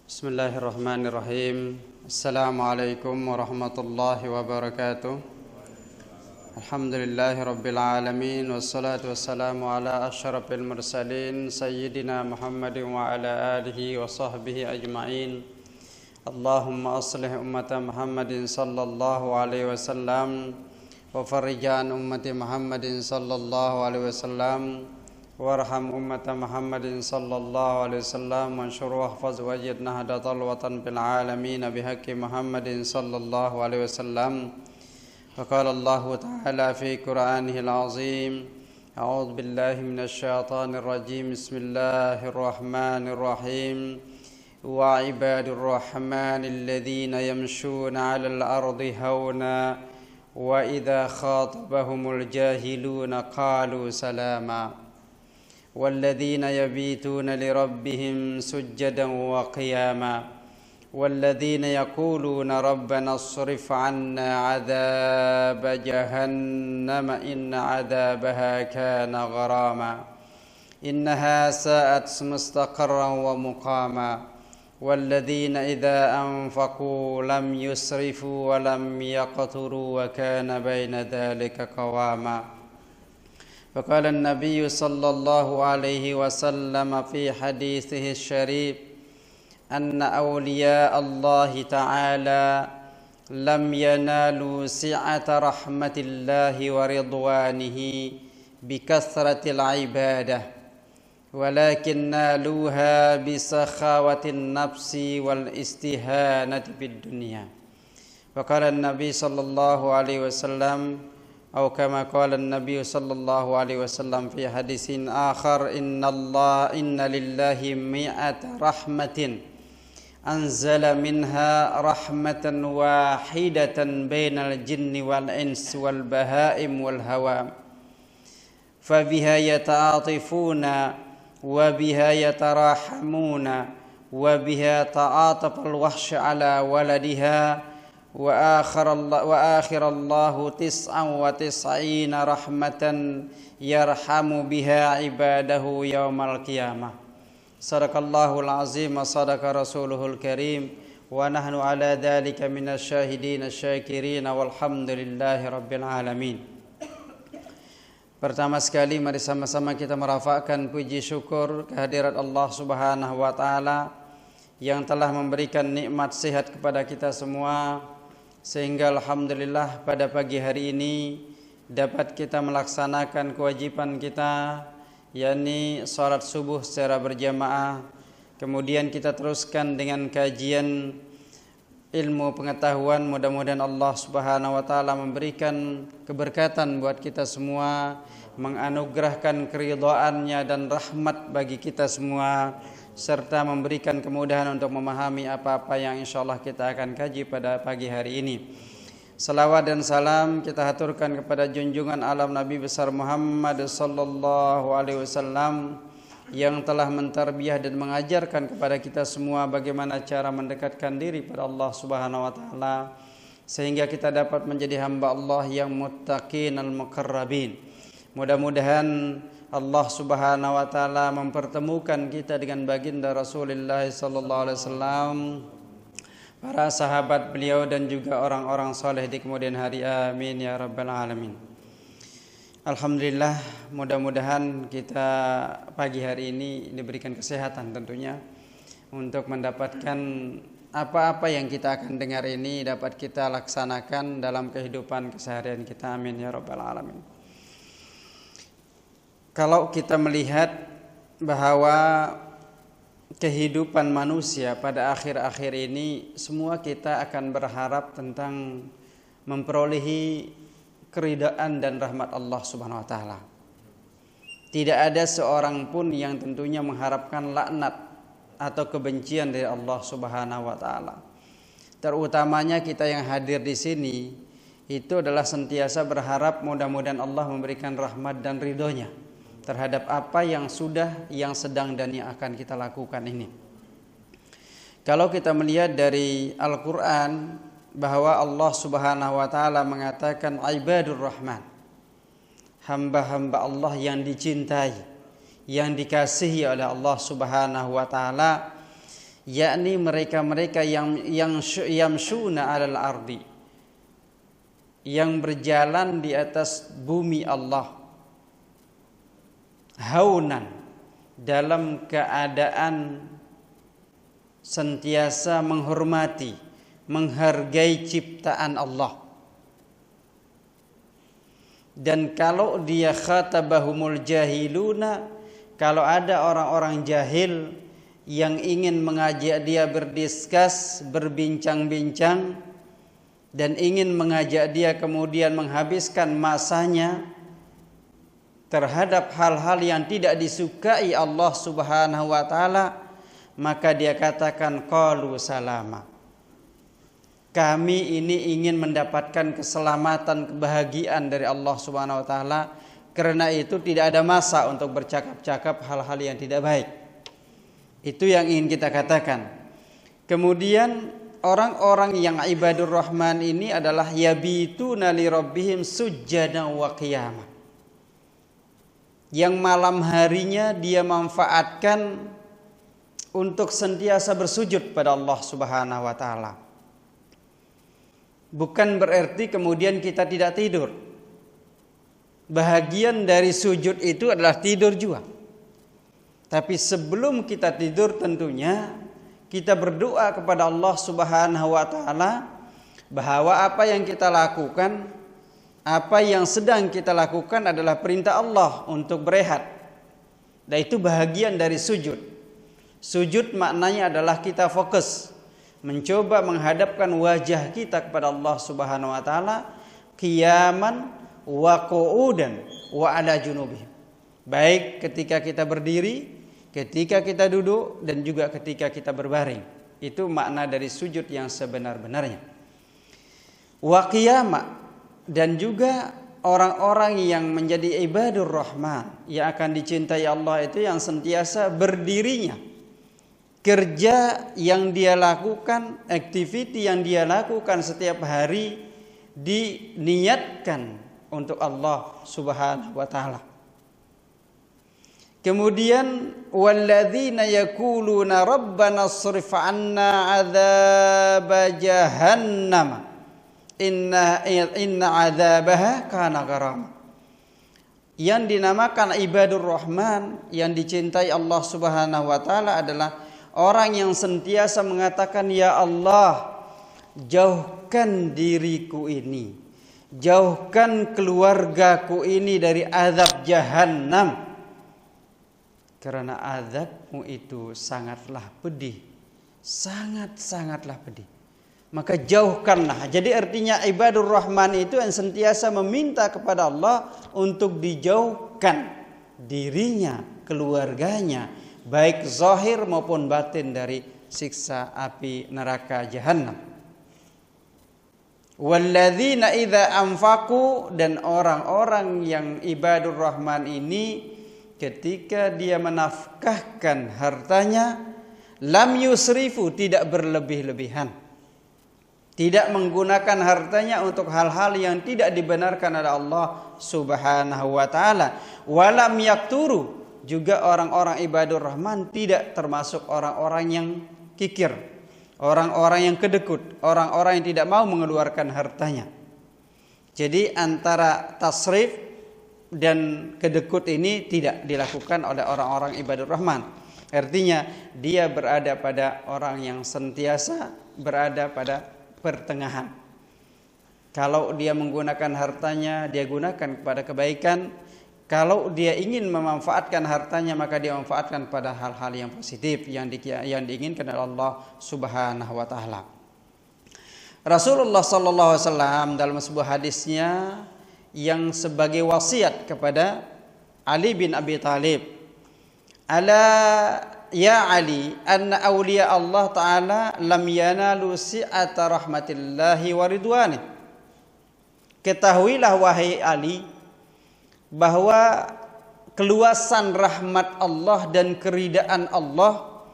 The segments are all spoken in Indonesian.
Bismillahirrahmanirrahim. Assalamualaikum warahmatullahi wabarakatuh. Alhamdulillahi rabbil alamin. Wassalatu wassalamu ala asyrafil mursalin Sayyidina Muhammadin wa ala alihi wa sahbihi ajma'in. Allahumma aslih ummata Muhammadin sallallahu alaihi wasallam wa farrijan ummati Muhammadin sallallahu alaihi wasallam warham ummata Muhammadin sallallahu alaihi wasallam wanshur wahfaz wajid nahdatal watan bil alamin bihaqqi Muhammadin sallallahu alaihi wasallam. Wa qala Allah ta'ala fi Qur'anihil azim. A'udzu billahi minasy syaithanir rajim. Bismillahirrahmanirrahim. Wa ibadur rahmanil ladzina yamshuna 'alal ardi hauna wa idza khatabahumul jahiluna qalu salama. والذين يبيتون لربهم سجدا وقياما والذين يقولون ربنا اصرف عنا عذاب جهنم إن عذابها كان غراما إنها ساءت مستقرا ومقاما والذين إذا أنفقوا لم يسرفوا ولم يقتروا وكان بين ذلك قواما. فقال النبي صلى الله عليه وسلم في حديثه الشريف أن أولياء الله تعالى لم ينالوا سعة رحمة الله ورضوانه بكثرة العبادة ولكن نالوها بسخاوة النفس والاستهانة بالدنيا. وقال النبي صلى الله عليه وسلم أو كما قال النبي صلى الله عليه وسلم في حديث آخر إن لله مئة رحمة أنزل منها رحمة واحدة بين الجن والإنس والبهائم والهوام فبها يتعاطفون وبها يتراحمون وبها تعاطف الوحش على ولدها وآخر الله 99 رحمة يرحم بها عباده يوم القيامة. صدق الله العظيم وصدق رسوله الكريم ونحن على ذلك من الشاهدين الشاكرين والحمد لله رب العالمين. Pertama sekali mari sama-sama kita merafakkan puji syukur kehadirat Allah Subhanahu wa taala yang telah memberikan nikmat sehat kepada kita semua, sehingga alhamdulillah pada pagi hari ini dapat kita melaksanakan kewajiban kita, yakni salat subuh secara berjamaah. Kemudian kita teruskan dengan kajian ilmu pengetahuan. Mudah-mudahan Allah Subhanahu wa taala memberikan keberkatan buat kita semua, menganugerahkan keridhaannya dan rahmat bagi kita semua, serta memberikan kemudahan untuk memahami apa-apa yang insyaallah kita akan kaji pada pagi hari ini. Salawat dan salam kita haturkan kepada junjungan alam Nabi besar Muhammad sallallahu alaihi wasallam yang telah mentarbiyah dan mengajarkan kepada kita semua bagaimana cara mendekatkan diri pada Allah Subhanahu wa taala sehingga kita dapat menjadi hamba Allah yang muttaqin al-muqarrabin. Mudah-mudahan Allah Subhanahu wa taala mempertemukan kita dengan baginda Rasulullah sallallahu alaihi wasallam, para sahabat beliau dan juga orang-orang saleh di kemudian hari. Amin ya rabbal alamin. Alhamdulillah, mudah-mudahan kita pagi hari ini diberikan kesehatan tentunya untuk mendapatkan apa-apa yang kita akan dengar ini dapat kita laksanakan dalam kehidupan keseharian kita. Amin ya rabbal alamin. Kalau kita melihat bahwa kehidupan manusia pada akhir-akhir ini, semua kita akan berharap tentang memperolehi keridaan dan rahmat Allah Subhanahu wa taala. Tidak ada seorang pun yang tentunya mengharapkan laknat atau kebencian dari Allah Subhanahu wa taala. Terutamanya kita yang hadir di sini itu adalah sentiasa berharap mudah-mudahan Allah memberikan rahmat dan ridhonya terhadap apa yang sudah, yang sedang dan yang akan kita lakukan ini. Kalau kita melihat dari Al-Quran bahwa Allah Subhanahu wa taala mengatakan ibadur rahman, hamba-hamba Allah yang dicintai, yang dikasihi oleh Allah Subhanahu wa taala, yakni mereka-mereka yang yamshuna 'alal ardi, yang berjalan di atas bumi Allah, haunan, dalam keadaan sentiasa menghormati, menghargai ciptaan Allah. Dan kalau dia khatabahumul jahiluna, kalau ada orang-orang jahil yang ingin mengajak dia berdiskus, berbincang-bincang, dan ingin mengajak dia kemudian menghabiskan masanya terhadap hal-hal yang tidak disukai Allah Subhanahu wa taala, maka dia katakan qalu salama. Kami ini ingin mendapatkan keselamatan, kebahagiaan dari Allah Subhanahu wa taala, karena itu tidak ada masa untuk bercakap-cakap hal-hal yang tidak baik. Itu yang ingin kita katakan. Kemudian orang-orang yang ibadur rahman ini adalah yabituna li rabbihim sujjadan wa qiyamah. Yang malam harinya dia manfaatkan untuk sentiasa bersujud pada Allah Subhanahu wa taala. Bukan berarti kemudian kita tidak tidur. Bahagian dari sujud itu adalah tidur juga. Tapi sebelum kita tidur tentunya kita berdoa kepada Allah Subhanahu wa taala bahwa apa yang kita lakukan, apa yang sedang kita lakukan adalah perintah Allah untuk berehat. Dan itu bahagian dari sujud. Sujud maknanya adalah kita fokus, mencoba menghadapkan wajah kita kepada Allah Subhanahu wa taala qiyaman wa qu'udan wa ala junubih. Baik ketika kita berdiri, ketika kita duduk, dan juga ketika kita berbaring. Itu makna dari sujud yang sebenar-benarnya. Wa qiyama, dan juga orang-orang yang menjadi ibadur rahman, yang akan dicintai Allah itu yang sentiasa berdirinya. Kerja yang dia lakukan, activity yang dia lakukan setiap hari diniatkan untuk Allah Subhanahu wa taala. Kemudian walladzina yaquluna rabbana srif 'anna 'adzaba jahannam inna 'adzabaha kana gharam. Yang dinamakan ibadur rahman, yang dicintai Allah Subhanahu wa taala adalah orang yang sentiasa mengatakan, ya Allah, jauhkan diriku ini, jauhkan keluargaku ini dari azab jahannam. Karena azabmu itu sangatlah pedih, sangat-sangatlah pedih. Maka jauhkanlah. Jadi artinya ibadur rahman itu yang sentiasa meminta kepada Allah untuk dijauhkan dirinya, keluarganya, baik zahir maupun batin, dari siksa api neraka jahannam. Walladzina idza anfaqu, dan orang-orang yang ibadur rahman ini ketika dia menafkahkan hartanya, lam yusrifu, tidak berlebih-lebihan, tidak menggunakan hartanya untuk hal-hal yang tidak dibenarkan oleh Allah Subhanahu wa taala. Walam yakturu, juga orang-orang ibadur rahman tidak termasuk orang-orang yang kikir, orang-orang yang kedekut, orang-orang yang tidak mau mengeluarkan hartanya. Jadi antara tasrif dan kedekut ini tidak dilakukan oleh orang-orang ibadur rahman. Artinya dia berada pada orang yang sentiasa berada pada pertengahan. Kalau dia menggunakan hartanya, dia gunakan kepada kebaikan. Kalau dia ingin memanfaatkan hartanya, maka dia manfaatkan pada hal-hal yang positif yang diinginkan oleh Allah Subhanahu wa taala. Rasulullah sallallahu alaihi wasallam dalam sebuah hadisnya yang sebagai wasiat kepada Ali bin Abi Thalib, ala ya Ali, anna awliya Allah Ta'ala lam yanalu si'ata rahmatillahi wa ridwani. Ketahuilah wahai Ali, bahwa keluasan rahmat Allah dan keridaan Allah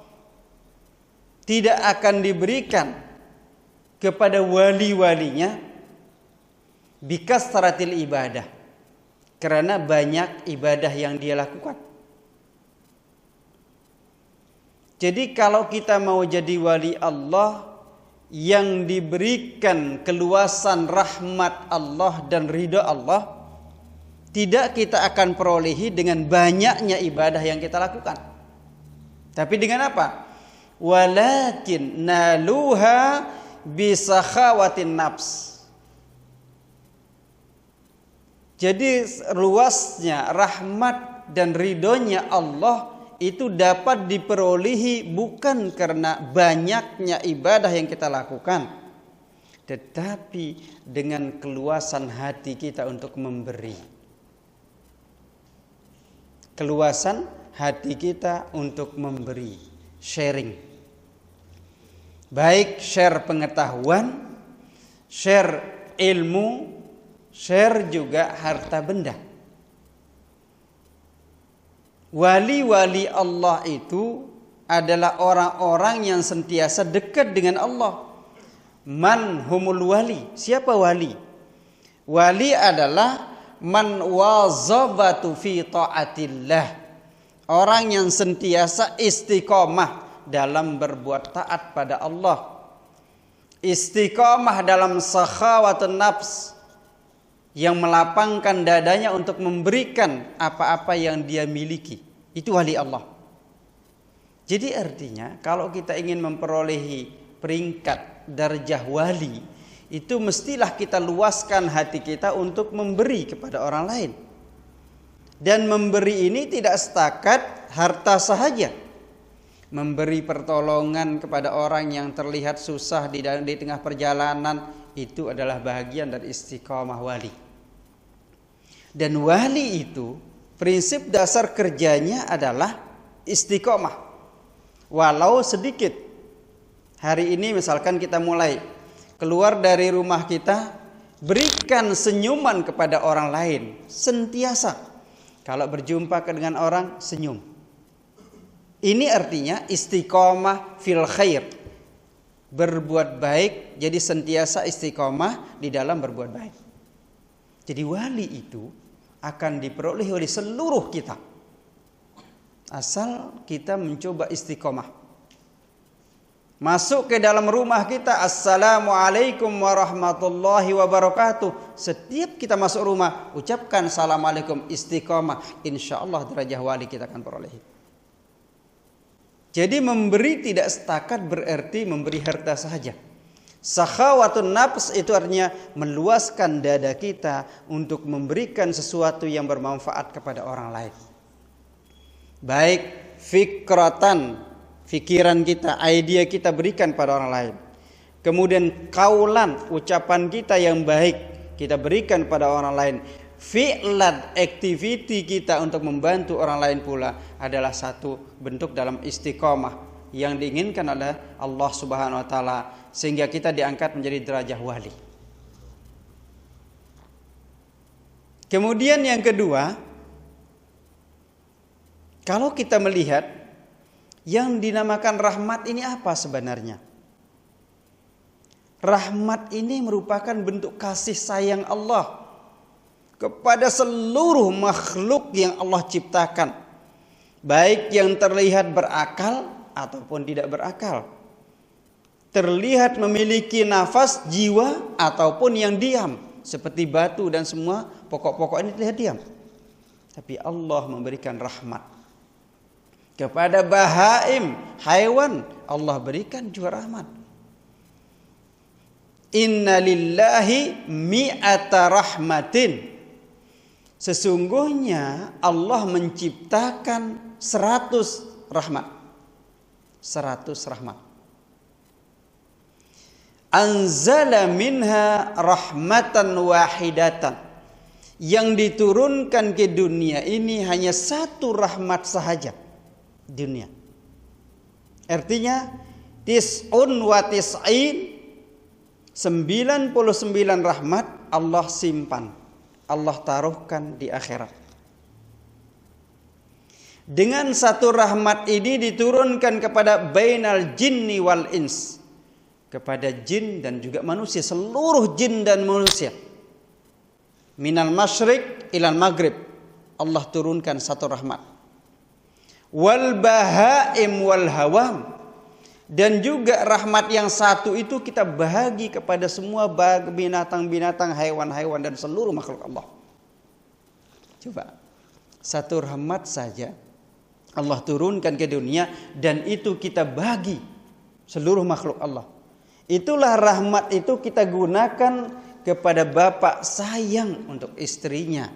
tidak akan diberikan kepada wali-walinya bikasratil ibadah, karena banyak ibadah yang dia lakukan. Jadi kalau kita mau jadi wali Allah yang diberikan keluasan rahmat Allah dan ridha Allah, tidak kita akan perolehi dengan banyaknya ibadah yang kita lakukan. Tapi dengan apa? Walakin naluha bisakhawatin nafs. Jadi luasnya rahmat dan ridhonya Allah itu dapat diperolehi bukan karena banyaknya ibadah yang kita lakukan, tetapi dengan keluasan hati kita untuk memberi. Keluasan hati kita untuk memberi, sharing. Baik share pengetahuan, share ilmu, share juga harta benda. Wali-wali Allah itu adalah orang-orang yang sentiasa dekat dengan Allah. Man humul wali? Siapa wali? Wali adalah man wazabatu fi ta'atillah. Orang yang sentiasa istiqomah dalam berbuat taat pada Allah. Istiqomah dalam sakhawatun nafs, yang melapangkan dadanya untuk memberikan apa-apa yang dia miliki. Itu wali Allah. Jadi artinya kalau kita ingin memperolehi peringkat darjah wali, itu mestilah kita luaskan hati kita untuk memberi kepada orang lain. Dan memberi ini tidak setakat harta sahaja. Memberi pertolongan kepada orang yang terlihat susah di tengah perjalanan, itu adalah bagian dari istiqomah wali. Dan wali itu prinsip dasar kerjanya adalah istiqomah, walau sedikit. Hari ini misalkan kita mulai keluar dari rumah kita, berikan senyuman kepada orang lain sentiasa. Kalau berjumpa dengan orang, senyum. Ini artinya istiqomah fil khair, berbuat baik. Jadi sentiasa istiqomah di dalam berbuat baik. Jadi wali itu akan diperoleh oleh seluruh kita, asal kita mencoba istiqomah. Masuk ke dalam rumah kita, assalamualaikum warahmatullahi wabarakatuh. Setiap kita masuk rumah, ucapkan assalamualaikum, istiqomah. Insya Allah derajah wali kita akan peroleh. Jadi memberi tidak setakat berarti memberi harta sahaja. Sakhawatun nafs itu artinya meluaskan dada kita untuk memberikan sesuatu yang bermanfaat kepada orang lain. Baik fikratan, fikiran kita, idea kita berikan pada orang lain. Kemudian kaulan, ucapan kita yang baik kita berikan pada orang lain. Fi'lan, activity kita untuk membantu orang lain pula adalah satu bentuk dalam istiqomah yang diinginkan oleh Allah Subhanahu wa taala, sehingga kita diangkat menjadi derajah wali. Kemudian yang kedua, kalau kita melihat yang dinamakan rahmat ini apa sebenarnya? Rahmat ini merupakan bentuk kasih sayang Allah kepada seluruh makhluk yang Allah ciptakan, baik yang terlihat berakal ataupun tidak berakal, terlihat memiliki nafas, jiwa, ataupun yang diam seperti batu dan semua pokok-pokok ini terlihat diam. Tapi Allah memberikan rahmat kepada bahaim, haiwan, Allah berikan juga rahmat. Inna lillahi mi'ata rahmatin. Sesungguhnya Allah menciptakan 100 rahmat. 100 rahmat. Anzala minha rahmatan wahidatan. Yang diturunkan ke dunia ini hanya satu rahmat sahaja. Dunia. Artinya tis'un wa tis'in, 99 rahmat Allah simpan, Allah taruhkan di akhirat. Dengan satu rahmat ini diturunkan kepada bainal jinni wal ins, kepada jin dan juga manusia, seluruh jin dan manusia. Minal masyriq ilal maghrib, Allah turunkan satu rahmat. wal bahaim wal hawam. Dan juga rahmat yang satu itu kita bahagi kepada semua binatang-binatang, hewan-hewan dan seluruh makhluk Allah. Coba, satu rahmat saja Allah turunkan ke dunia dan itu kita bagi seluruh makhluk Allah. Itulah rahmat itu kita gunakan kepada bapak sayang untuk istrinya.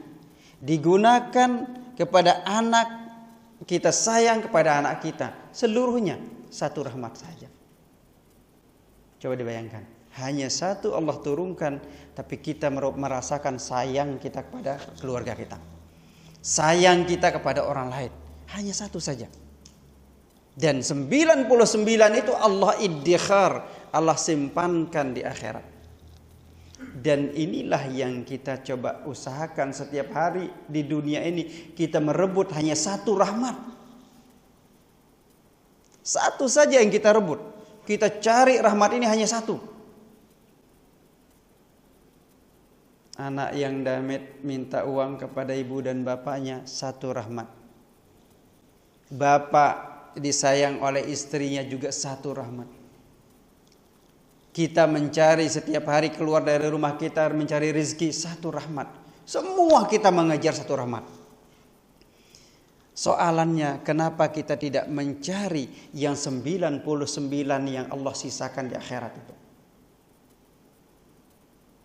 Digunakan kepada anak, kita sayang kepada anak kita. Seluruhnya satu rahmat saja. Coba dibayangkan, hanya satu Allah turunkan, tapi kita merasakan sayang kita kepada keluarga kita, sayang kita kepada orang lain. Hanya satu saja. Dan 99 itu Allah iddikhar, Allah simpankan di akhirat. Dan inilah yang kita coba usahakan setiap hari di dunia ini. Kita merebut hanya satu rahmat. Satu saja yang kita rebut. Kita cari rahmat ini hanya satu. Anak yang damit minta uang kepada ibu dan bapaknya, satu rahmat. Bapak disayang oleh istrinya, juga satu rahmat. Kita mencari setiap hari keluar dari rumah kita mencari rezeki, satu rahmat. Semua kita mengejar satu rahmat. Soalannya, kenapa kita tidak mencari yang 99 yang Allah sisakan di akhirat itu?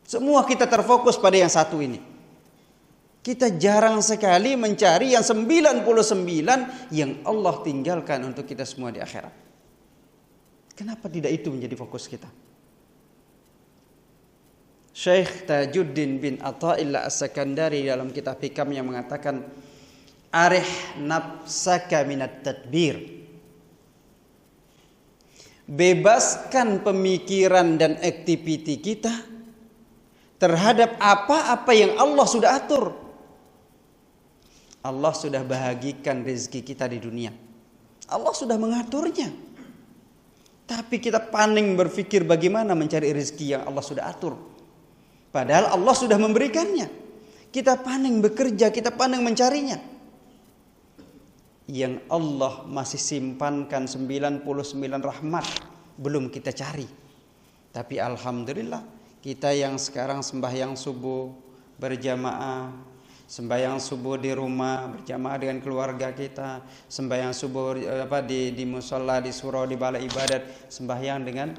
Semua kita terfokus pada yang satu ini. Kita jarang sekali mencari yang 99 yang Allah tinggalkan untuk kita semua di akhirat. Kenapa tidak itu menjadi fokus kita? Syekh Tajuddin bin Athaillah As-Sakandari dalam kitab Hikamnya mengatakan, arih nafsaka minat tadbir. Bebaskan pemikiran dan aktiviti kita terhadap apa-apa yang Allah sudah atur. Allah sudah bahagikan rezeki kita di dunia. Allah sudah mengaturnya. Tapi kita paning berpikir bagaimana mencari rezeki yang Allah sudah atur. Padahal Allah sudah memberikannya. Kita paning bekerja, kita paning mencarinya. Yang Allah masih simpankan 99 rahmat belum kita cari. Tapi alhamdulillah kita yang sekarang sembahyang subuh berjamaah, sembahyang subuh di rumah berjamaah dengan keluarga kita, sembahyang subuh di musola, di surau, di balai ibadat, sembahyang dengan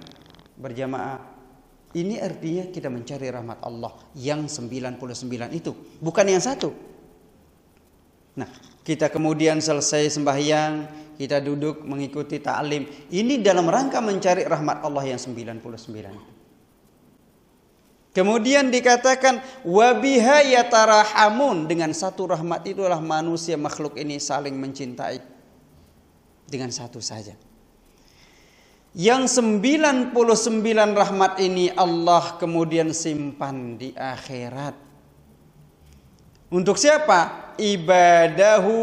berjamaah. Ini artinya kita mencari rahmat Allah yang 99 itu, bukan yang satu. Nah, kita kemudian selesai sembahyang, kita duduk mengikuti ta'lim. Ini dalam rangka mencari rahmat Allah yang 99. Kemudian dikatakan wabiha yatarahamun, dengan satu rahmat itulah manusia makhluk ini saling mencintai. Dengan satu saja. Yang 99 rahmat ini Allah kemudian simpan di akhirat. Untuk siapa? Ibadahu,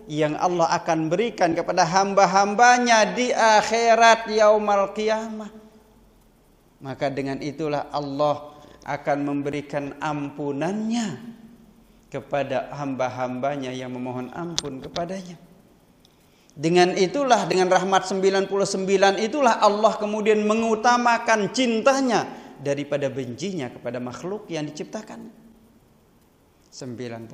yang Allah akan berikan kepada hamba-hambanya di akhirat yaumal qiyamah. Maka dengan itulah Allah akan memberikan ampunannya kepada hamba-hambanya yang memohon ampun kepadanya. Dengan itulah, dengan rahmat 99 itulah Allah kemudian mengutamakan cintanya daripada bencinya kepada makhluk yang diciptakan. 99.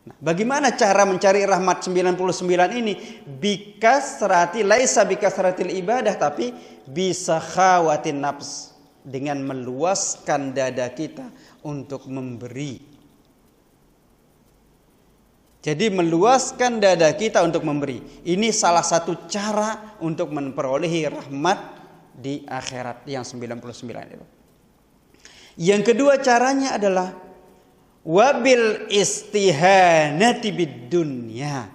Nah, bagaimana cara mencari rahmat 99 ini? Bikasrati, laisa bikasratil ibadah, tapi bisa khawatin nafs, dengan meluaskan dada kita untuk memberi. Jadi meluaskan dada kita untuk memberi. Ini salah satu cara untuk memperolehi rahmat di akhirat yang 99 itu. Yang kedua caranya adalah wabil istihanati bid dunya.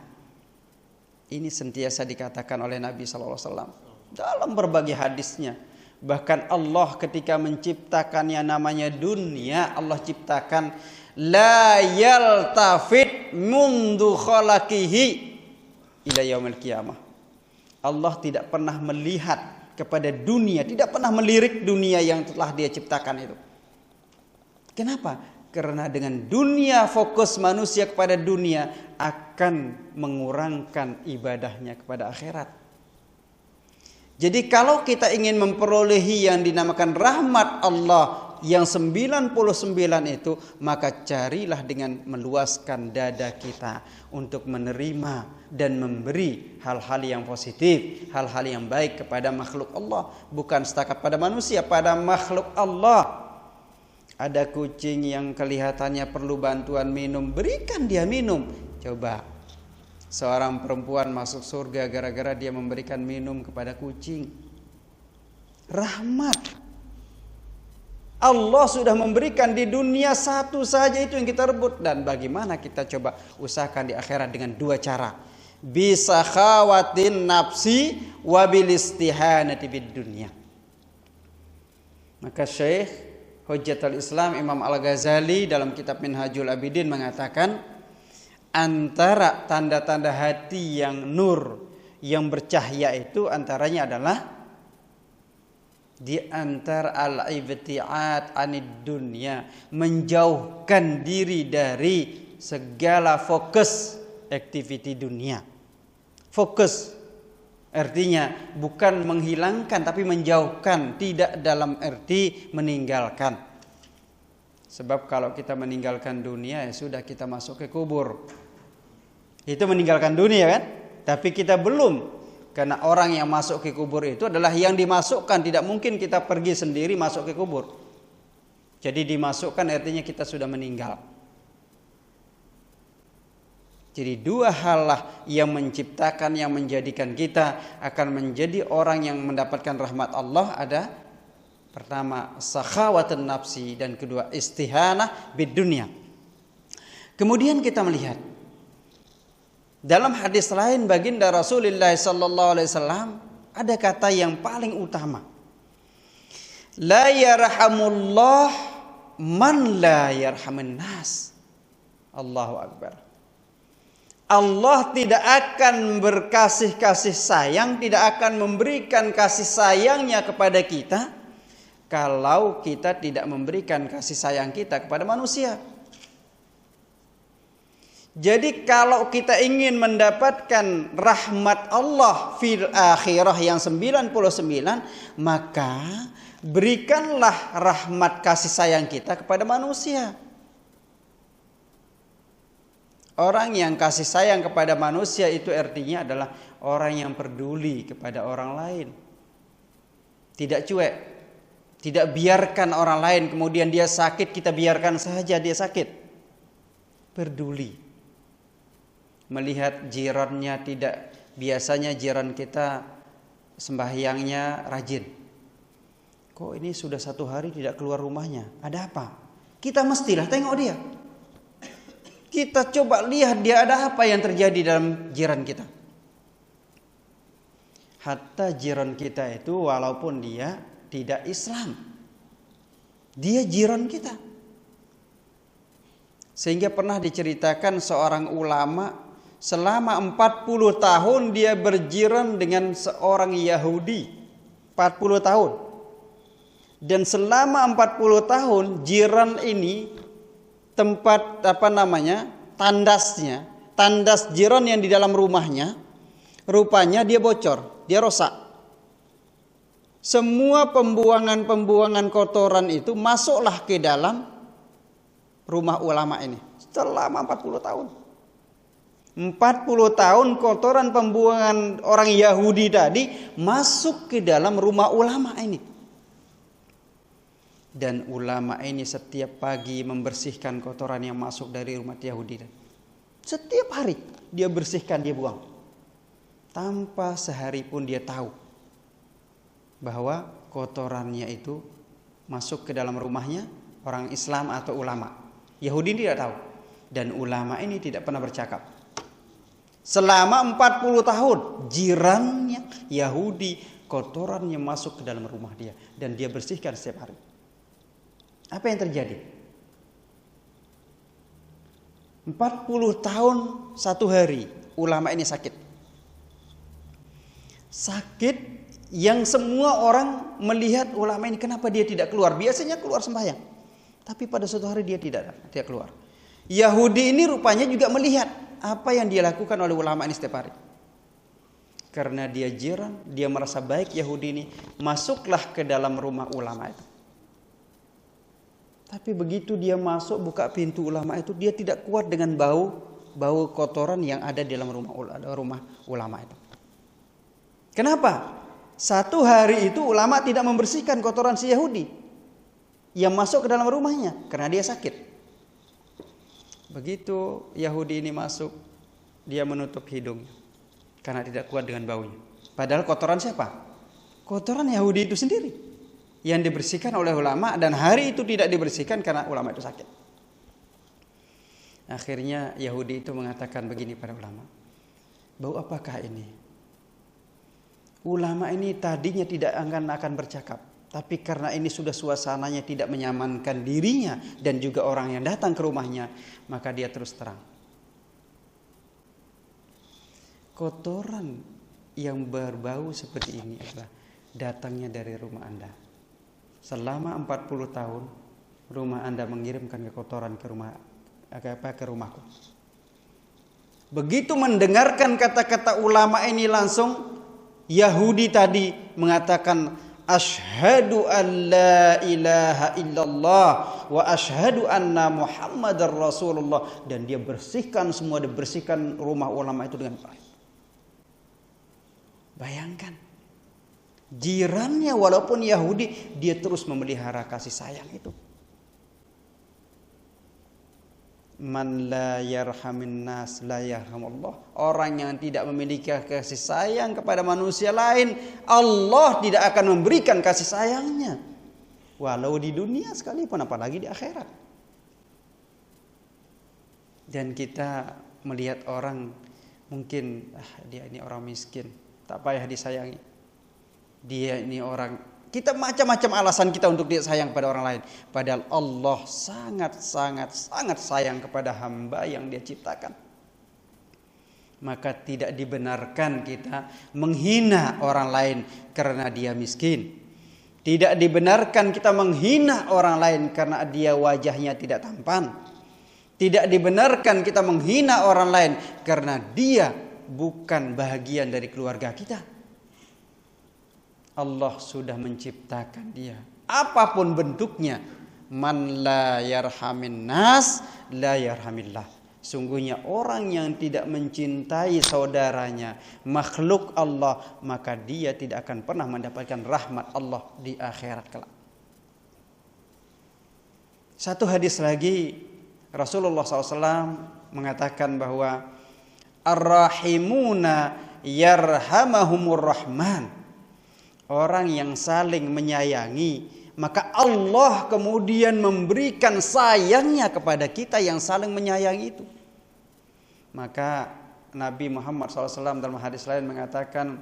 Ini sentiasa dikatakan oleh Nabi sallallahu alaihi wasallam dalam berbagai hadisnya. Bahkan Allah ketika menciptakan yang namanya dunia, Allah ciptakan la yaltafit mundu khalaqihi ila yaumil qiyamah. Allah tidak pernah melihat kepada dunia, tidak pernah melirik dunia yang telah Dia ciptakan itu. Kenapa? Karena dengan dunia, fokus manusia kepada dunia, akan mengurangkan ibadahnya kepada akhirat. Jadi kalau kita ingin memperolehi yang dinamakan rahmat Allah yang 99 itu, maka carilah dengan meluaskan dada kita untuk menerima dan memberi hal-hal yang positif, hal-hal yang baik kepada makhluk Allah, bukan setakat pada manusia, pada makhluk Allah. Ada kucing yang kelihatannya perlu bantuan minum, berikan dia minum. Coba seorang perempuan masuk surga gara-gara dia memberikan minum kepada kucing. Rahmat Allah sudah memberikan di dunia, satu saja itu yang kita rebut. Dan bagaimana kita coba usahakan di akhirat dengan dua cara. Bisa khawatin nafsi wabil istihanati bid dunya. Maka Syekh Hujjatul Islam Imam Al-Ghazali dalam kitab Minhajul Abidin mengatakan, antara tanda-tanda hati yang nur, yang bercahaya itu antaranya adalah di antara al-ibti'ad anid dunya, menjauhkan diri dari segala fokus aktiviti dunia. Fokus artinya bukan menghilangkan tapi menjauhkan, tidak dalam arti meninggalkan. Sebab kalau kita meninggalkan dunia, ya sudah, kita masuk ke kubur. Itu meninggalkan dunia kan? Tapi kita belum. Karena orang yang masuk ke kubur itu adalah yang dimasukkan. Tidak mungkin kita pergi sendiri masuk ke kubur. Jadi dimasukkan artinya kita sudah meninggal. Jadi dua hal lah yang menciptakan, yang menjadikan kita akan menjadi orang yang mendapatkan rahmat Allah. Ada pertama sakhawatun nafsi, dan kedua istihanah bid dunya. Kemudian kita melihat dalam hadis lain baginda Rasulullah sallallahu alaihi wasallam ada kata yang paling utama. La yarhamullah man la yarhamun nas. Allahu akbar. Allah tidak akan berkasih sayang, tidak akan memberikan kasih sayangnya kepada kita kalau kita tidak memberikan kasih sayang kita kepada manusia. Jadi kalau kita ingin mendapatkan rahmat Allah fil akhirah yang 99, maka berikanlah rahmat kasih sayang kita kepada manusia. Orang yang kasih sayang kepada manusia itu artinya adalah orang yang peduli kepada orang lain. Tidak cuek, tidak biarkan orang lain kemudian dia sakit kita biarkan saja dia sakit. Peduli. Melihat jirannya tidak, biasanya jiran kita sembahyangnya rajin. Kok ini sudah 1 hari tidak keluar rumahnya? Ada apa? Kita mestilah tengok dia. Kita coba lihat dia ada apa yang terjadi dalam jiran kita. Hatta jiran kita itu walaupun dia tidak Islam, dia jiran kita. Sehingga pernah diceritakan seorang ulama selama 40 tahun dia berjiran dengan seorang Yahudi. 40 tahun. Dan selama 40 tahun jiran ini tempat tandasnya, tandas jiran yang di dalam rumahnya, rupanya dia bocor, dia rosak. Semua pembuangan kotoran itu masuklah ke dalam rumah ulama ini selama 40 tahun. 40 tahun kotoran pembuangan orang Yahudi tadi masuk ke dalam rumah ulama ini. Dan ulama ini setiap pagi membersihkan kotoran yang masuk dari rumah Yahudi. Setiap hari dia bersihkan, dia buang. Tanpa sehari pun dia tahu bahwa kotorannya itu masuk ke dalam rumahnya orang Islam atau ulama. Yahudi tidak tahu. Dan ulama ini tidak pernah bercakap. Selama 40 tahun jirannya Yahudi kotorannya masuk ke dalam rumah dia. Dan dia bersihkan setiap hari. Apa yang terjadi? 40 tahun 1 hari ulama ini sakit. Sakit yang semua orang melihat ulama ini kenapa dia tidak keluar. Biasanya keluar sembahyang. Tapi pada suatu hari dia tidak keluar. Yahudi ini rupanya juga melihat. apa yang dia lakukan oleh ulama ini setiap hari. Karena dia jiran, dia merasa baik Yahudi ini, masuklah ke dalam rumah ulama itu. Tapi begitu dia masuk buka pintu ulama itu, dia tidak kuat dengan bau kotoran yang ada di dalam rumah ulama itu. Kenapa? Satu hari itu ulama tidak membersihkan kotoran si Yahudi yang masuk ke dalam rumahnya karena dia sakit. Begitu Yahudi ini masuk, dia menutup hidungnya karena tidak kuat dengan baunya. Padahal kotoran siapa? Kotoran Yahudi itu sendiri yang dibersihkan oleh ulama, dan hari itu tidak dibersihkan karena ulama itu sakit. Akhirnya Yahudi itu mengatakan begini pada ulama, bau apakah ini? Ulama ini tadinya tidak akan bercakap, tapi karena ini sudah suasananya tidak menyamankan dirinya dan juga orang yang datang ke rumahnya, maka dia terus terang. Kotoran yang berbau seperti ini adalah datangnya dari rumah Anda. Selama 40 tahun rumah Anda mengirimkan kotoran ke rumahku. Begitu mendengarkan kata-kata ulama ini, langsung Yahudi tadi mengatakan asyhadu an la ilaha illallah wa asyhadu anna Muhammadar Rasulullah, dan dia bersihkan rumah ulama itu dengan baik. Bayangkan, jirannya walaupun Yahudi, dia terus memelihara kasih sayang itu. Man la yarhamin nas la yarhamullah. Orang yang tidak memiliki kasih sayang kepada manusia lain, Allah tidak akan memberikan kasih sayangnya, walau di dunia sekalipun, apalagi di akhirat. Dan kita melihat orang, mungkin dia ini orang miskin, tak payah disayangi. Dia ini orang, kita macam-macam alasan kita untuk dia sayang pada orang lain. Padahal Allah sangat sayang kepada hamba yang dia ciptakan. Maka tidak dibenarkan kita menghina orang lain karena dia miskin. Tidak dibenarkan kita menghina orang lain karena dia wajahnya tidak tampan. Tidak dibenarkan kita menghina orang lain karena dia bukan bahagian dari keluarga kita. Allah sudah menciptakan dia, apapun bentuknya. Man la yarhamin nas la yarhamillah. Sungguhnya orang yang tidak mencintai saudaranya, makhluk Allah, maka dia tidak akan pernah mendapatkan rahmat Allah di akhirat kelak. Satu hadis lagi, Rasulullah SAW mengatakan bahwa ar-rahimuna yarhamahumur rahman. Orang yang saling menyayangi, maka Allah kemudian memberikan sayangnya kepada kita yang saling menyayangi itu. Maka Nabi Muhammad SAW dalam hadis lain mengatakan,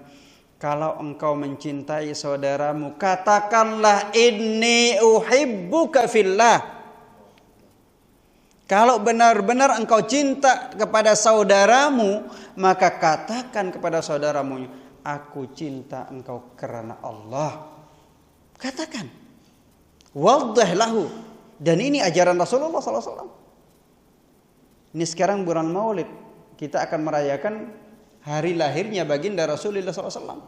kalau engkau mencintai saudaramu, katakanlah inni uhibbuka fillah. Kalau benar-benar engkau cinta kepada saudaramu, maka katakan kepada saudaramu, aku cinta engkau karena Allah. Katakan. Waddah lahu. Dan ini ajaran Rasulullah SAW. Ini sekarang bulan Maulid, kita akan merayakan hari lahirnya baginda Rasulullah SAW.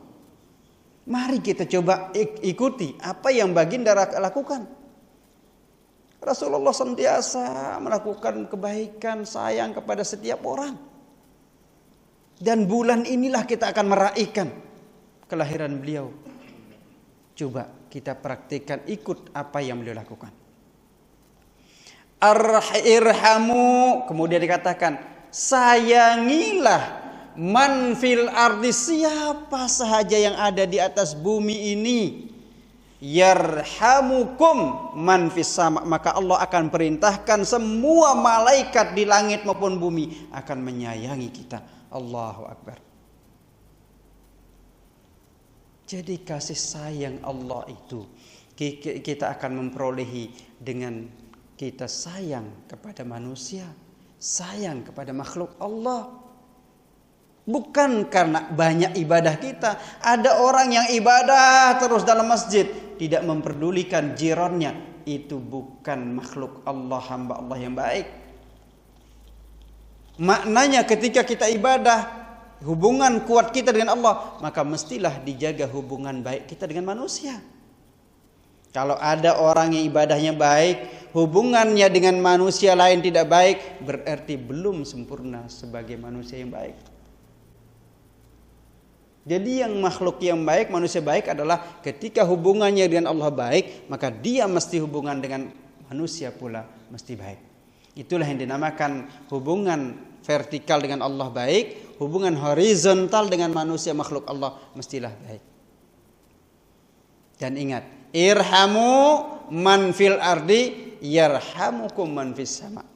Mari kita coba ikuti apa yang baginda lakukan. Rasulullah senantiasa melakukan kebaikan, sayang kepada setiap orang. Dan bulan inilah kita akan meraihkan kelahiran beliau. Coba kita praktikkan, ikut apa yang beliau lakukan. Irhamu, kemudian dikatakan, sayangilah man fil ardi, siapa sahaja yang ada di atas bumi ini. Yarhamukum man fis sama, maka Allah akan perintahkan semua malaikat di langit maupun bumi akan menyayangi kita. Allahu Akbar. Jadi kasih sayang Allah itu kita akan memperolehi dengan kita sayang kepada manusia, sayang kepada makhluk Allah. Bukan karena banyak ibadah kita. Ada orang yang ibadah terus dalam masjid, tidak memperdulikan jirannya. Itu bukan makhluk Allah, hamba Allah yang baik. Maknanya ketika kita ibadah, hubungan kuat kita dengan Allah, maka mestilah dijaga hubungan baik kita dengan manusia. Kalau ada orang yang ibadahnya baik, hubungannya dengan manusia lain tidak baik, berarti belum sempurna sebagai manusia yang baik. Jadi yang makhluk yang baik, manusia baik adalah ketika hubungannya dengan Allah baik, maka dia mesti hubungan dengan manusia pula mesti baik. Itulah yang dinamakan hubungan vertikal dengan Allah baik, hubungan horizontal dengan manusia makhluk Allah mestilah baik. Dan ingat, irhamu man fil ardi yarhamukum man fis sama.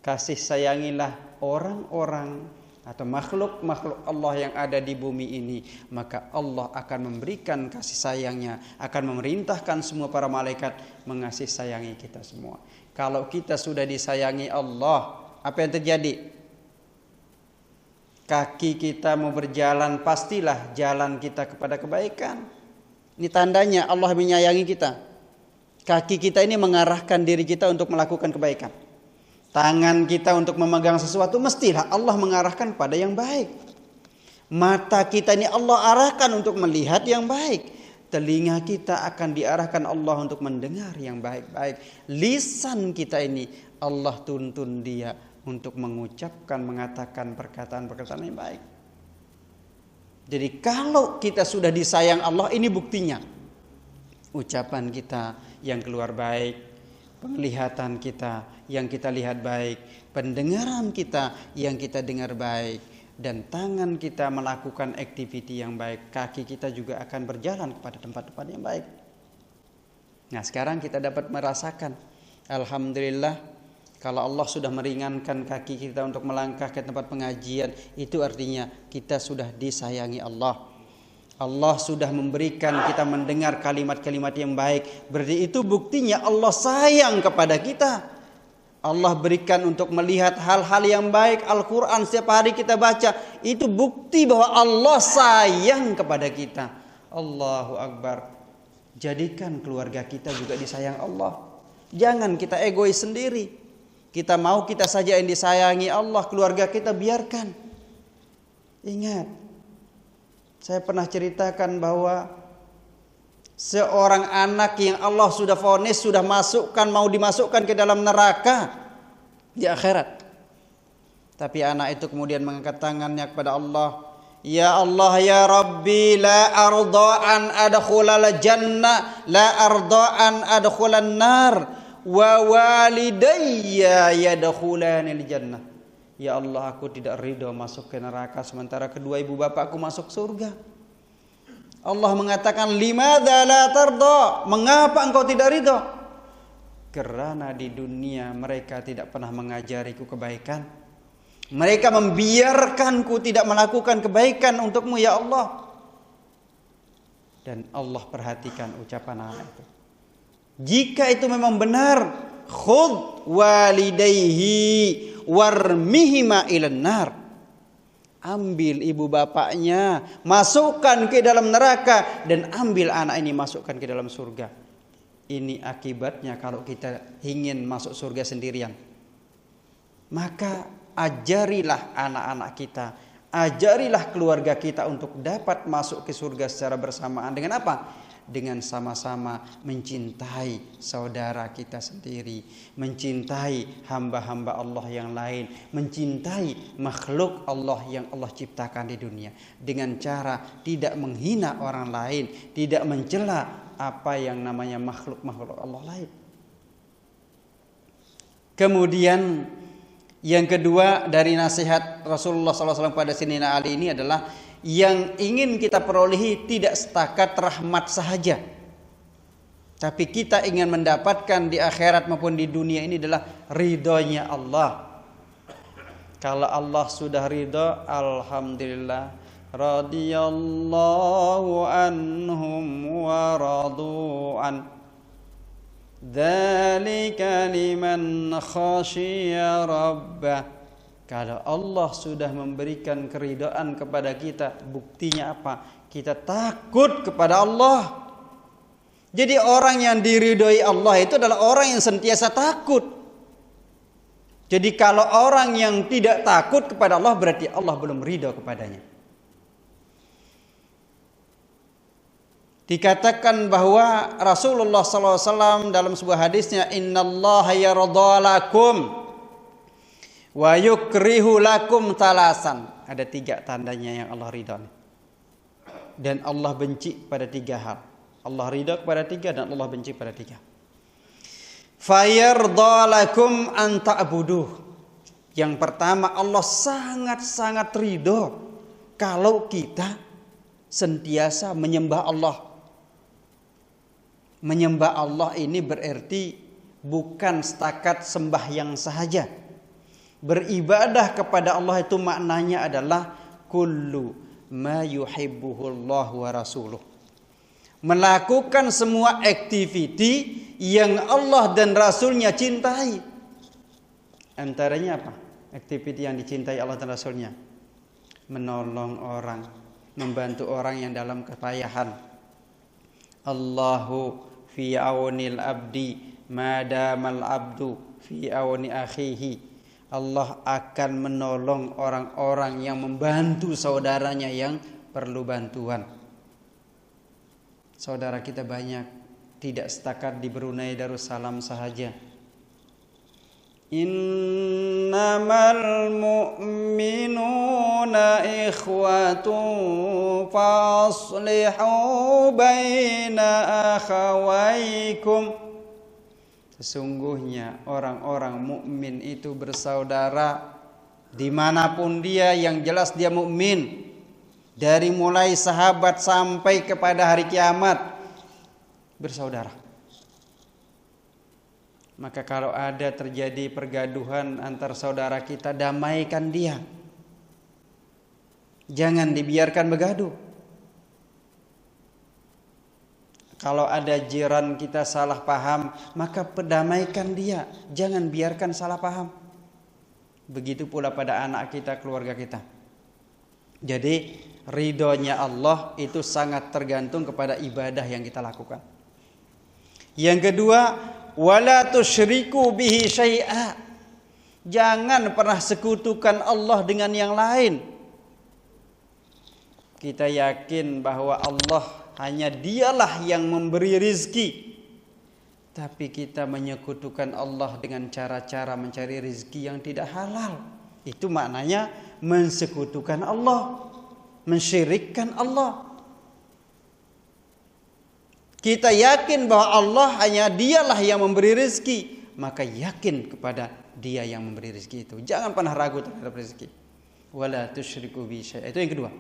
Kasih sayangilah orang-orang atau makhluk-makhluk Allah yang ada di bumi ini, maka Allah akan memberikan kasih sayangnya, akan memerintahkan semua para malaikat mengasihi sayangi kita semua. Kalau kita sudah disayangi Allah, apa yang terjadi? Kaki kita mau berjalan, pastilah jalan kita kepada kebaikan. Ini tandanya Allah menyayangi kita. Kaki kita ini mengarahkan diri kita untuk melakukan kebaikan. Tangan kita untuk memegang sesuatu, mestilah Allah mengarahkan pada yang baik. Mata kita ini Allah arahkan untuk melihat yang baik. Telinga kita akan diarahkan Allah untuk mendengar yang baik-baik. Lisan kita ini Allah tuntun dia untuk mengucapkan, mengatakan perkataan-perkataan yang baik. Jadi kalau kita sudah disayang Allah, ini buktinya. Ucapan kita yang keluar baik, penglihatan kita yang kita lihat baik, pendengaran kita yang kita dengar baik, dan tangan kita melakukan aktiviti yang baik, kaki kita juga akan berjalan kepada tempat-tempat yang baik. Nah, sekarang kita dapat merasakan, alhamdulillah, kalau Allah sudah meringankan kaki kita untuk melangkah ke tempat pengajian, itu artinya kita sudah disayangi Allah. Allah sudah memberikan kita mendengar kalimat-kalimat yang baik. Berarti itu buktinya Allah sayang kepada kita. Allah berikan untuk melihat hal-hal yang baik. Al-Quran setiap hari kita baca, itu bukti bahwa Allah sayang kepada kita. Allahu Akbar. Jadikan keluarga kita juga disayang Allah. Jangan kita egois sendiri. Kita mau kita saja yang disayangi Allah, keluarga kita biarkan. Ingat, saya pernah ceritakan bahwa seorang anak yang Allah sudah vonis, sudah masukkan, mau dimasukkan ke dalam neraka di akhirat. Tapi anak itu kemudian mengangkat tangannya kepada Allah. Ya Allah, ya Rabbi, la arda an adkhulal jannah, la arda an adkhulan nar, wa walidayya yadkhulanil jannah. Ya Allah, aku tidak ridho masuk ke neraka sementara kedua ibu bapakku masuk surga. Allah mengatakan, limadza la tarda? Mengapa engkau tidak ridho? Karena di dunia mereka tidak pernah mengajariku kebaikan. Mereka membiarkanku tidak melakukan kebaikan untukmu ya Allah. Dan Allah perhatikan ucapan anak itu. Jika itu memang benar, khudh walidayhi warmihima ilan nar. Ambil ibu bapaknya, masukkan ke dalam neraka, dan ambil anak ini masukkan ke dalam surga. Ini akibatnya kalau kita ingin masuk surga sendirian. Maka ajarilah anak-anak kita, ajarilah keluarga kita untuk dapat masuk ke surga secara bersamaan. Dengan apa? Dengan sama-sama mencintai saudara kita sendiri, mencintai hamba-hamba Allah yang lain, mencintai makhluk Allah yang Allah ciptakan di dunia, dengan cara tidak menghina orang lain, tidak mencela apa yang namanya makhluk-makhluk Allah lain. Kemudian yang kedua dari nasihat Rasulullah SAW pada Sayyidina Ali ini adalah, yang ingin kita perolehi tidak setakat rahmat sahaja, tapi kita ingin mendapatkan di akhirat maupun di dunia ini adalah ridhonya Allah. Kalau Allah sudah ridho, alhamdulillah, radhiyallahu anhum wa radu'an, dzalika liman khasyiya rabbah. Kalau Allah sudah memberikan keridhaan kepada kita, buktinya apa? Kita takut kepada Allah. Jadi orang yang diridhoi Allah itu adalah orang yang sentiasa takut. Jadi kalau orang yang tidak takut kepada Allah berarti Allah belum ridho kepadanya. Dikatakan bahwa Rasulullah SAW dalam sebuah hadisnya, Innallaha yardha lakum wa yukrihu lakum talasan. Ada 3 tandanya yang Allah ridho. Dan Allah benci pada 3 hal. Allah ridho kepada 3 dan Allah benci pada 3. Fayardha lakum an ta'buduh. Yang pertama, Allah sangat-sangat ridho kalau kita senantiasa menyembah Allah. Menyembah Allah ini berarti bukan setakat sembahyang sahaja. Beribadah kepada Allah itu maknanya adalah kullu ma yuhibbuhullahu wa rasuluh. Melakukan semua aktiviti yang Allah dan Rasulnya cintai. Antaranya apa? Aktiviti yang dicintai Allah dan Rasulnya. Menolong orang, membantu orang yang dalam kepayahan. Allahu fi aunil abdi madamal abdu fi auni akhihi. Allah akan menolong orang-orang yang membantu saudaranya yang perlu bantuan. Saudara kita banyak, tidak setakat di Brunei Darussalam sahaja. Innamal mu'minuna ikhwatun faslihu baina akhawaikum. Sesungguhnya orang-orang mukmin itu bersaudara dimanapun dia, yang jelas dia mukmin. Dari mulai sahabat sampai kepada hari kiamat bersaudara. Maka kalau ada terjadi pergaduhan antar saudara kita, damaikan dia. Jangan dibiarkan bergaduh. Kalau ada jiran kita salah paham, maka perdamaikan dia. Jangan biarkan salah paham. Begitu pula pada anak kita, keluarga kita. Jadi ridhonya Allah itu sangat tergantung kepada ibadah yang kita lakukan. Yang kedua, wala tusyriku bihi syai'a. Jangan pernah sekutukan Allah dengan yang lain. Kita yakin bahwa Allah hanya dialah yang memberi rizki. Tapi kita menyekutukan Allah dengan cara-cara mencari rizki yang tidak halal. Itu maknanya mensekutukan Allah, mensyirikkan Allah. Kita yakin bahwa Allah hanya dialah yang memberi rezeki, maka yakin kepada dia yang memberi rezeki itu. Jangan pernah ragu terhadap rezeki. Wala tusyriku bi syai'a. Itu yang kedua.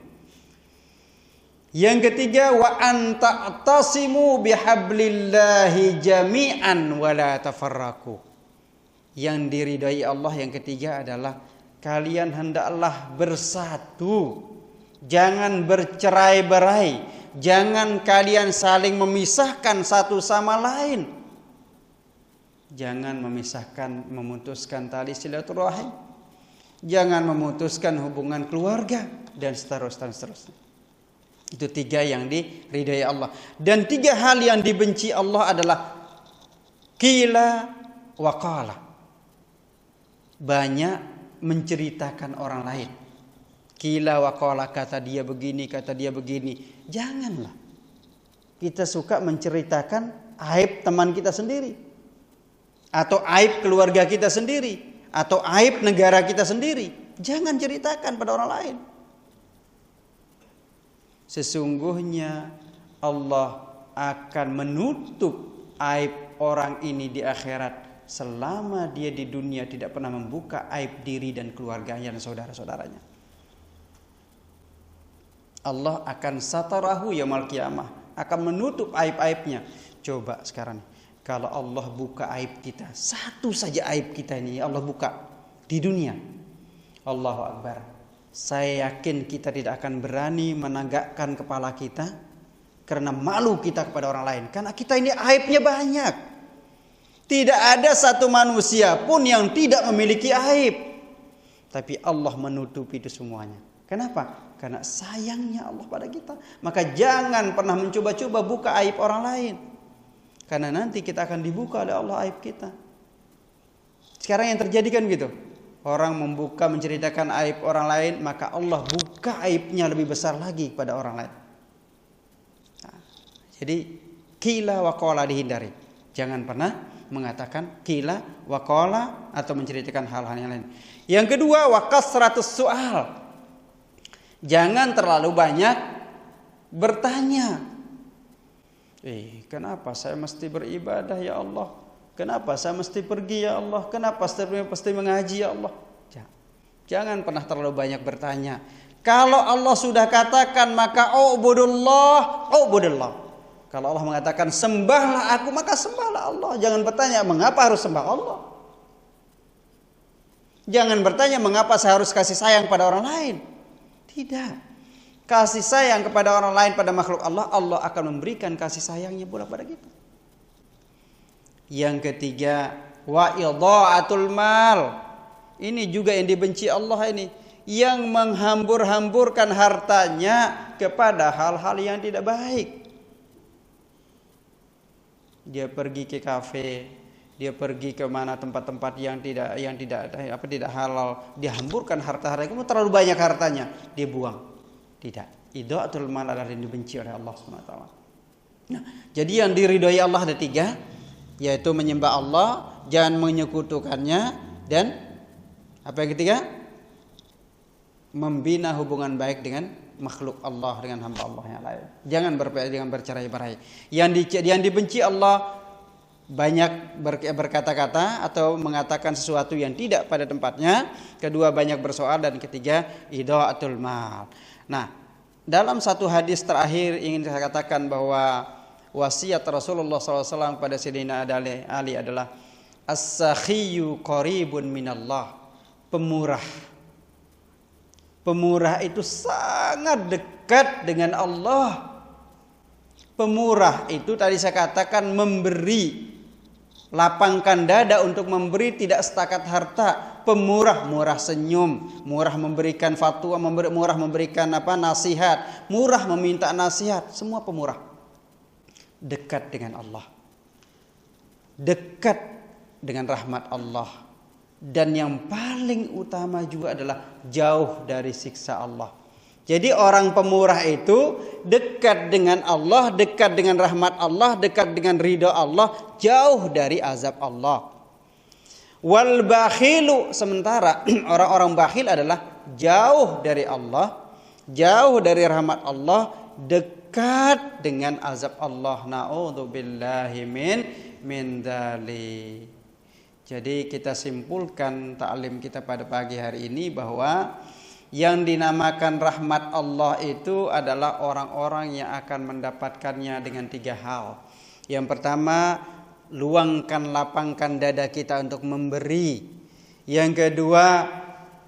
Yang ketiga, wa anta tasimu bihablillahi jami'an wala tafarraqu. Yang diridai Allah yang ketiga adalah kalian hendaklah bersatu. Jangan bercerai-berai. Jangan kalian saling memisahkan satu sama lain. Jangan memisahkan, memutuskan tali silaturahim. Jangan memutuskan hubungan keluarga dan seterusnya. Itu 3 yang diridai Allah. Dan 3 hal yang dibenci Allah adalah qila wa qala. Banyak menceritakan orang lain. Qila wa qala, kata dia begini, kata dia begini. Janganlah. Kita suka menceritakan aib teman kita sendiri. Atau aib keluarga kita sendiri. Atau aib negara kita sendiri. Jangan ceritakan pada orang lain. Sesungguhnya Allah akan menutup aib orang ini di akhirat selama dia di dunia tidak pernah membuka aib diri dan keluarganya dan saudara-saudaranya. Allah akan satarahu yaumul qiyamah, akan menutup aib-aibnya. Coba sekarang kalau Allah buka aib kita, satu saja aib kita ini Allah buka di dunia, Allahu Akbar. Saya yakin kita tidak akan berani menegakkan kepala kita karena malu kita kepada orang lain. Karena kita ini aibnya banyak. Tidak ada satu manusia pun yang tidak memiliki aib. Tapi Allah menutupi itu semuanya. Kenapa? Karena sayangnya Allah pada kita. Maka jangan pernah mencoba-coba buka aib orang lain. Karena nanti kita akan dibuka oleh Allah aib kita. Sekarang yang terjadi kan gitu. Orang membuka menceritakan aib orang lain, maka Allah buka aibnya lebih besar lagi kepada orang lain. Nah, jadi qila wa qala dihindari. Jangan pernah mengatakan qila wa qala atau menceritakan hal-hal yang lain. Yang kedua, wa kasratus su'al. Jangan terlalu banyak bertanya. Kenapa saya mesti beribadah ya Allah? Kenapa saya mesti pergi ya Allah? Kenapa saya mesti mengaji ya Allah? Jangan pernah terlalu banyak bertanya. Kalau Allah sudah katakan maka ubudullah. Kalau Allah mengatakan sembahlah aku, maka sembahlah Allah. Jangan bertanya mengapa harus sembah Allah. Jangan bertanya mengapa saya harus kasih sayang pada orang lain. Tidak. Kasih sayang kepada orang lain, pada makhluk Allah, Allah akan memberikan kasih sayangnya pula pada kita. Yang ketiga, wa idha'atul mal. Ini juga yang dibenci Allah ini, yang menghambur-hamburkan hartanya kepada hal-hal yang tidak baik. Dia pergi ke kafe, dia pergi ke mana tempat-tempat yang tidak halal, dia hamburkan harta-harta. Kamu terlalu banyak hartanya, dia buang. Tidak, idha'atul mal adalah yang dibenci oleh Allah SWT. Nah, jadi yang diridhoi Allah ada 3. Yaitu menyembah Allah, jangan menyekutukannya, dan apa yang ketiga? Membina hubungan baik dengan makhluk Allah, dengan hamba Allah yang lain. Jangan bercerai-berai. Yang dibenci Allah banyak berkata-kata atau mengatakan sesuatu yang tidak pada tempatnya. Kedua, banyak bersoal, dan ketiga, idha'atul mal. Nah, dalam satu hadis terakhir ingin saya katakan bahwa wasiat Rasulullah SAW pada Sayyidina Ali adalah as-sakhiyyu qaribun minallah. Pemurah. Pemurah itu sangat dekat dengan Allah. Pemurah itu tadi saya katakan memberi, lapangkan dada untuk memberi, tidak setakat harta. Pemurah, murah senyum, murah memberikan fatwa, murah memberikan nasihat, murah meminta nasihat, semua pemurah. Dekat dengan Allah, dekat dengan rahmat Allah, dan yang paling utama juga adalah jauh dari siksa Allah. Jadi orang pemurah itu dekat dengan Allah, dekat dengan rahmat Allah, dekat dengan ridha Allah, jauh dari azab Allah. Wal bakhilu, sementara orang-orang bakhil adalah jauh dari Allah, jauh dari rahmat Allah, dekat dengan azab Allah. Na'udzubillahi min dzalik. Jadi kita simpulkan taklim kita pada pagi hari ini bahwa yang dinamakan rahmat Allah itu adalah orang-orang yang akan mendapatkannya dengan 3 hal. Yang pertama, luangkan, lapangkan dada kita untuk memberi. Yang kedua,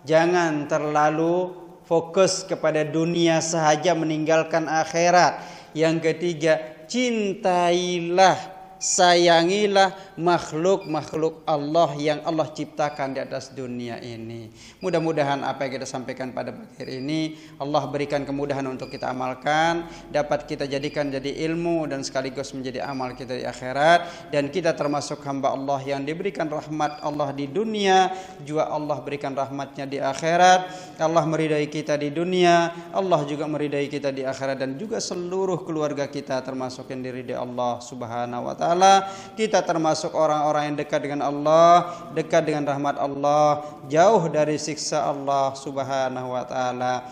jangan terlalu fokus kepada dunia sahaja, meninggalkan akhirat. Yang ketiga, cintailah, sayangilah makhluk-makhluk Allah yang Allah ciptakan di atas dunia ini. Mudah-mudahan apa yang kita sampaikan pada pagi hari ini Allah berikan kemudahan untuk kita amalkan, dapat kita jadikan jadi ilmu dan sekaligus menjadi amal kita di akhirat, dan kita termasuk hamba Allah yang diberikan rahmat Allah di dunia, juga Allah berikan rahmatnya di akhirat. Allah meridai kita di dunia, Allah juga meridai kita di akhirat, dan juga seluruh keluarga kita termasuk yang diridai Allah Subhanahu wa taala. Kita termasuk orang-orang yang dekat dengan Allah, dekat dengan rahmat Allah, jauh dari siksa Allah Subhanahu wa taala.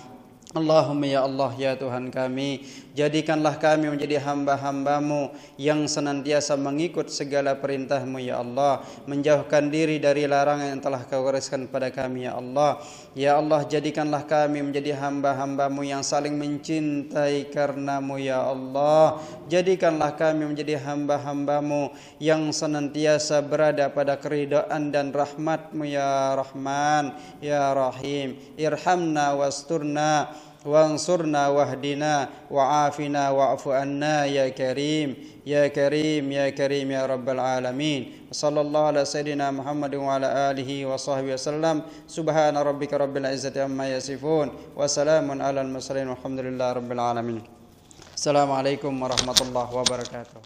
Allahumma ya Allah ya Tuhan kami, jadikanlah kami menjadi hamba-hamba-Mu yang senantiasa mengikut segala perintah-Mu ya Allah, menjauhkan diri dari larangan yang telah Kau gariskan pada kami ya Allah. Ya Allah, jadikanlah kami menjadi hamba-hamba-Mu yang saling mencintai karena-Mu ya Allah. Jadikanlah kami menjadi hamba-hamba-Mu yang senantiasa berada pada keridhaan dan rahmat-Mu ya Rahman ya Rahim. Irhamna wasturna wansurna wahdina wa'afina wa'fu anna ya karim ya karim ya karim ya rabbal alamin. Sallallahu ala sayyidina Muhammadin wa ala alihi wa sahbihi wasallam. Subhana rabbika rabbil izzati amma yasifun wa salamun alal mursalin walhamdulillahi rabbil alamin. Assalamualaikum warahmatullahi wabarakatuh.